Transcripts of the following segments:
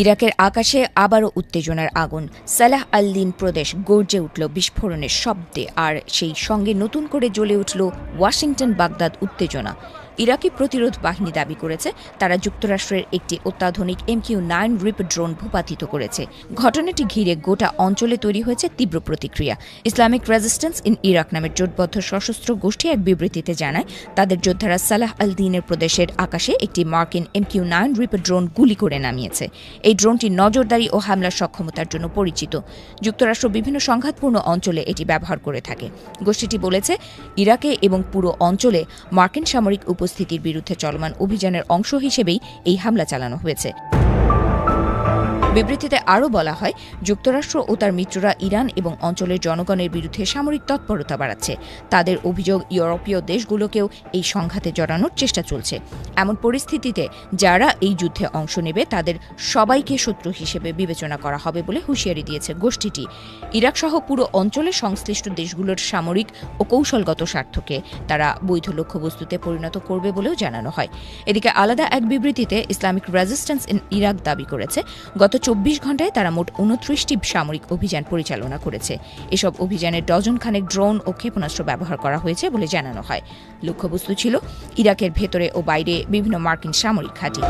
ইরাকের আকাশে আবারও উত্তেজনার আগুন। সালাহ আল-দিন প্রদেশ গর্জে উঠল বিস্ফোরণের শব্দে, আর সেই সঙ্গে নতুন করে জ্বলে উঠল ওয়াশিংটন বাগদাদ উত্তেজনা। ইরাকি প্রতিরোধ বাহিনী দাবি করেছে তারা যুক্তরাষ্ট্রের একটি অত্যাধুনিক MQ-9 রিপার ড্রোন ভূপাতিত করেছে। ঘটনাটি ঘিরে গোটা অঞ্চলে তৈরি হয়েছে তীব্র প্রতিক্রিয়া। ইসলামিক রেজিস্ট্যান্স ইন ইরাক নামের জোটবদ্ধ সশস্ত্র গোষ্ঠী এক বিবৃতিতে জানায় তাদের যোদ্ধারা সালাহ আল-দিনের প্রদেশের আকাশে একটি মার্কিন MQ-9 রিপার ড্রোন গুলি করে নামিয়েছে। এই ড্রোনটি নজরদারি ও হামলার সক্ষমতার জন্য পরিচিত। যুক্তরাষ্ট্র বিভিন্ন সংঘাতপূর্ণ অঞ্চলে এটি ব্যবহার করে থাকে। গোষ্ঠীটি বলেছে ইরাকে এবং পুরো অঞ্চলে মার্কিন সামরিক উপস্থিতির বিরুদ্ধে চলমান অভিযানের অংশ হিসেবেই এই হামলা চালানো হয়েছে। বিবৃতিতে আরও বলা হয়, যুক্তরাষ্ট্র ও তার মিত্ররা ইরান এবং অঞ্চলের জনগণের বিরুদ্ধে সামরিক তৎপরতা বাড়াচ্ছে। তাদের অভিযোগ ইউরোপীয় দেশগুলোকেও এই সংঘাতে জড়ানোর চেষ্টা চলছে। এমন পরিস্থিতিতে যারা এই যুদ্ধে অংশ নেবে তাদের সবাইকে শত্রু হিসেবে বিবেচনা করা হবে বলে হুঁশিয়ারি দিয়েছে গোষ্ঠীটি। ইরাক সহ পুরো অঞ্চলে সংশ্লিষ্ট দেশগুলোর সামরিক ও কৌশলগত স্বার্থকে তারা বৈধ লক্ষ্যবস্তুতে পরিণত করবে বলেও জানানো হয়। এদিকে আলাদা এক বিবৃতিতে ইসলামিক রেজিস্ট্যান্স ইন ইরাক দাবি করেছে গত 24 ঘণ্টায় তারা মোট 29টি সামরিক অভিযান পরিচালনা করেছে। এসব অভিযানে ডজন খানেক ড্রোন ও ক্ষেপণাস্ত্র ব্যবহার করা হয়েছে বলে জানানো হয়। লক্ষ্যবস্তু ছিল ইরাকের ভেতরে ও বাইরে বিভিন্ন মার্কিন সামরিক ঘাঁটি।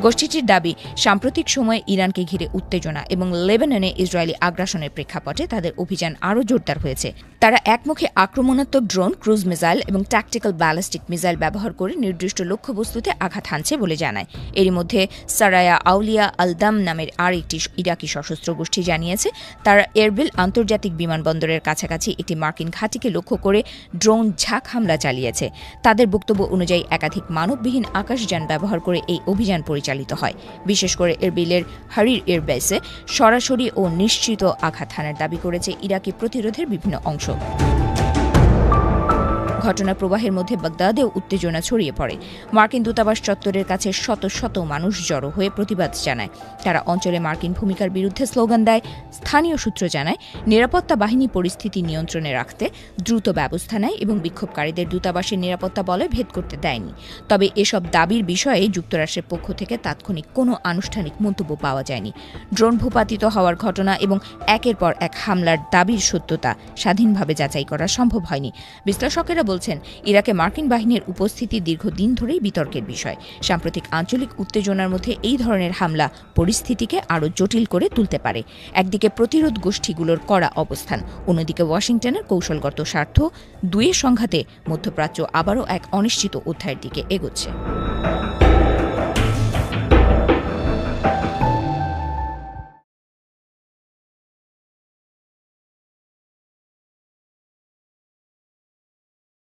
গোষ্ঠীটির দাবি, সাম্প্রতিক সময়ে ইরানকে ঘিরে উত্তেজনা এবং লেবাননে ইসরায়েলি আগ্রাসনের প্রেক্ষাপটে তাদের অভিযান আরও জোরদার হয়েছে। তারা একমুখে আক্রমণাত্মক ড্রোন, ক্রুজ মিসাইল এবং ট্যাকটিক্যাল ব্যালিস্টিক মিসাইল ব্যবহার করে নির্দিষ্ট লক্ষ্যবস্তুতে আঘাত হানছে বলে জানায়। এরই মধ্যে সারায়া আউলিয়া আল-দাম নামের আর একটি ইরাকি সশস্ত্র গোষ্ঠী জানিয়েছে তারা এরবিল আন্তর্জাতিক বিমানবন্দরের কাছাকাছি একটি মার্কিন ঘাঁটিকে লক্ষ্য করে ড্রোন ঝাঁক হামলা চালিয়েছে। তাদের বক্তব্য অনুযায়ী একাধিক মানববিহীন আকাশযান ব্যবহার করে এই অভিযান পরিচালিত হয়। বিশেষ করে এরবিলের হারির এয়ারবেসে সরাসরি ও নিশ্চিত আঘাত হানার দাবি করেছে ইরাকি প্রতিরোধের বিভিন্ন অংশ। ঘটনা প্রবাহের মধ্যে বাগদাদেও উত্তেজনা ছড়িয়ে পড়ে। মার্কিন দূতাবাস চত্বরের কাছে শত শত মানুষ জড়ো হয়ে প্রতিবাদ জানায়। তারা অঞ্চলে মার্কিন ভূমিকার বিরুদ্ধে স্লোগান দেয়। স্থানীয় সূত্র জানায় নিরাপত্তা বাহিনী পরিস্থিতি নিয়ন্ত্রণে রাখতে দ্রুত ব্যবস্থা নেয় এবং বিক্ষোভকারীদের দূতাবাসের নিরাপত্তা বলয় ভেদ করতে দেয়নি। তবে এসব দাবির বিষয়ে যুক্তরাষ্ট্রের পক্ষ থেকে তাৎক্ষণিক কোনো আনুষ্ঠানিক মন্তব্য পাওয়া যায়নি। ড্রোন ভূপাতিত হওয়ার ঘটনা এবং একের পর এক হামলার দাবির সত্যতা স্বাধীনভাবে যাচাই করা সম্ভব হয়নি। বিশ্লেষকেরা বলছেন ইরাকে মার্কিন বাহিনীর উপস্থিতি দীর্ঘদিন ধরেই বিতর্কের বিষয়। সাম্প্রতিক আঞ্চলিক উত্তেজনার মধ্যে এই ধরনের হামলা পরিস্থিতিকে আরও জটিল করে তুলতে পারে। একদিকে প্রতিরোধ গোষ্ঠীগুলোর কড়া অবস্থান, অন্যদিকে ওয়াশিংটনের কৌশলগত স্বার্থ, দুয়ের সংঘাতে মধ্যপ্রাচ্য আবারও এক অনিশ্চিত অধ্যায়ের দিকে এগোচ্ছে।